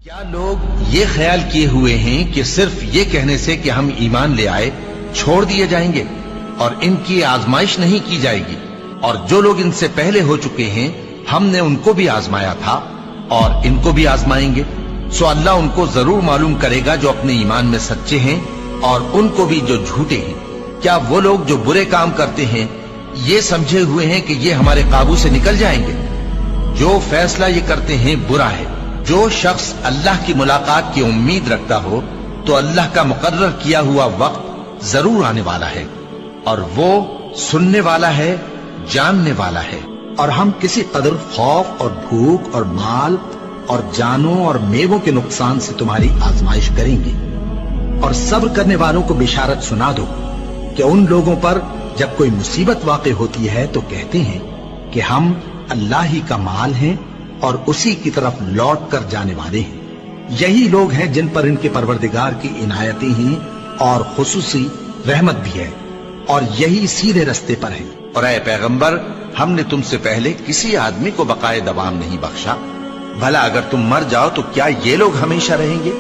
کیا لوگ یہ خیال کیے ہوئے ہیں کہ صرف یہ کہنے سے کہ ہم ایمان لے آئے چھوڑ دیے جائیں گے اور ان کی آزمائش نہیں کی جائے گی؟ اور جو لوگ ان سے پہلے ہو چکے ہیں ہم نے ان کو بھی آزمایا تھا اور ان کو بھی آزمائیں گے، سو اللہ ان کو ضرور معلوم کرے گا جو اپنے ایمان میں سچے ہیں اور ان کو بھی جو جھوٹے ہیں۔ کیا وہ لوگ جو برے کام کرتے ہیں یہ سمجھے ہوئے ہیں کہ یہ ہمارے قابو سے نکل جائیں گے؟ جو فیصلہ یہ کرتے ہیں برا ہے۔ جو شخص اللہ کی ملاقات کی امید رکھتا ہو تو اللہ کا مقرر کیا ہوا وقت ضرور آنے والا ہے، اور وہ سننے والا ہے، جاننے والا ہے۔ اور ہم کسی قدر خوف اور بھوک اور مال اور جانوں اور میووں کے نقصان سے تمہاری آزمائش کریں گے، اور صبر کرنے والوں کو بشارت سنا دو کہ ان لوگوں پر جب کوئی مصیبت واقع ہوتی ہے تو کہتے ہیں کہ ہم اللہ ہی کا مال ہیں اور اسی کی طرف لوٹ کر جانے والے ہیں۔ یہی لوگ ہیں جن پر ان کے پروردگار کی عنایتیں ہیں اور خصوصی رحمت بھی ہے، اور یہی سیدھے رستے پر ہیں۔ اور اے پیغمبر، ہم نے تم سے پہلے کسی آدمی کو بقائے دوام نہیں بخشا، بھلا اگر تم مر جاؤ تو کیا یہ لوگ ہمیشہ رہیں گے؟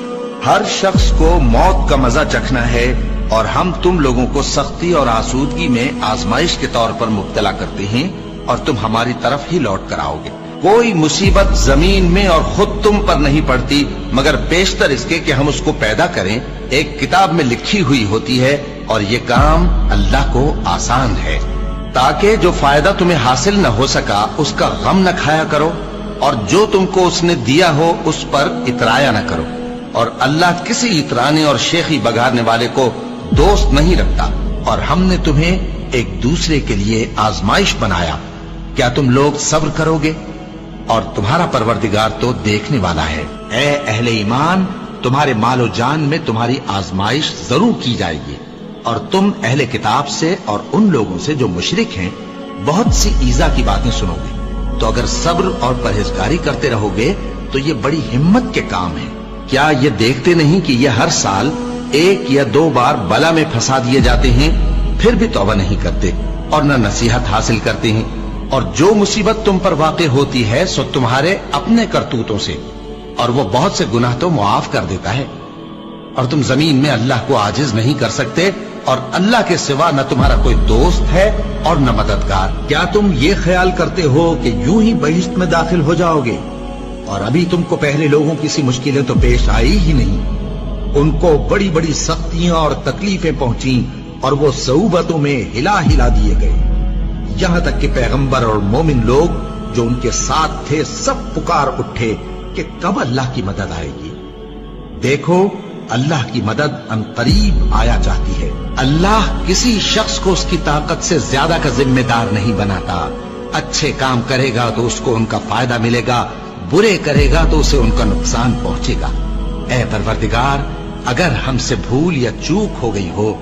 ہر شخص کو موت کا مزہ چکھنا ہے، اور ہم تم لوگوں کو سختی اور آسودگی میں آزمائش کے طور پر مبتلا کرتے ہیں، اور تم ہماری طرف ہی لوٹ کر آؤ گے۔ کوئی مصیبت زمین میں اور خود تم پر نہیں پڑتی مگر بیشتر اس کے کہ ہم اس کو پیدا کریں ایک کتاب میں لکھی ہوئی ہوتی ہے، اور یہ کام اللہ کو آسان ہے، تاکہ جو فائدہ تمہیں حاصل نہ ہو سکا اس کا غم نہ کھایا کرو، اور جو تم کو اس نے دیا ہو اس پر اترایا نہ کرو۔ اور اللہ کسی اترانے اور شیخی بگاڑنے والے کو دوست نہیں رکھتا، اور ہم نے تمہیں ایک دوسرے کے لیے آزمائش بنایا، کیا تم لوگ صبر کرو گے؟ اور تمہارا پروردگار تو دیکھنے والا ہے۔ اے اہل ایمان، تمہارے مال و جان میں تمہاری آزمائش ضرور کی جائے گی، اور تم اہل کتاب سے اور ان لوگوں سے جو مشرک ہیں بہت سی ایذا کی باتیں سنو گے، تو اگر صبر اور پرہیزگاری کرتے رہو گے تو یہ بڑی ہمت کے کام ہے۔ کیا یہ دیکھتے نہیں کہ یہ ہر سال 1 یا 2 بار بلا میں پھنسا دیے جاتے ہیں، پھر بھی توبہ نہیں کرتے اور نہ نصیحت حاصل کرتے ہیں؟ اور جو مصیبت تم پر واقع ہوتی ہے سو تمہارے اپنے کرتوتوں سے، اور وہ بہت سے گناہ تو معاف کر دیتا ہے۔ اور تم زمین میں اللہ کو عاجز نہیں کر سکتے، اور اللہ کے سوا نہ تمہارا کوئی دوست ہے اور نہ مددگار۔ کیا تم یہ خیال کرتے ہو کہ یوں ہی بہشت میں داخل ہو جاؤ گے، اور ابھی تم کو پہلے لوگوں کی سی مشکلیں تو پیش آئی ہی نہیں؟ ان کو بڑی بڑی سختیاں اور تکلیفیں پہنچیں، اور وہ صعوبتوں میں ہلا ہلا دیے گئے، یہاں تک کہ پیغمبر اور مومن لوگ جو ان کے ساتھ تھے سب پکار اٹھے کہ کب اللہ کی مدد آئے گی۔ دیکھو، اللہ کی مدد ان قریب آیا چاہتی ہے۔ اللہ کسی شخص کو اس کی طاقت سے زیادہ کا ذمہ دار نہیں بناتا۔ اچھے کام کرے گا تو اس کو ان کا فائدہ ملے گا، برے کرے گا تو اسے ان کا نقصان پہنچے گا۔ اے پروردگار، اگر ہم سے بھول یا چوک ہو گئی ہو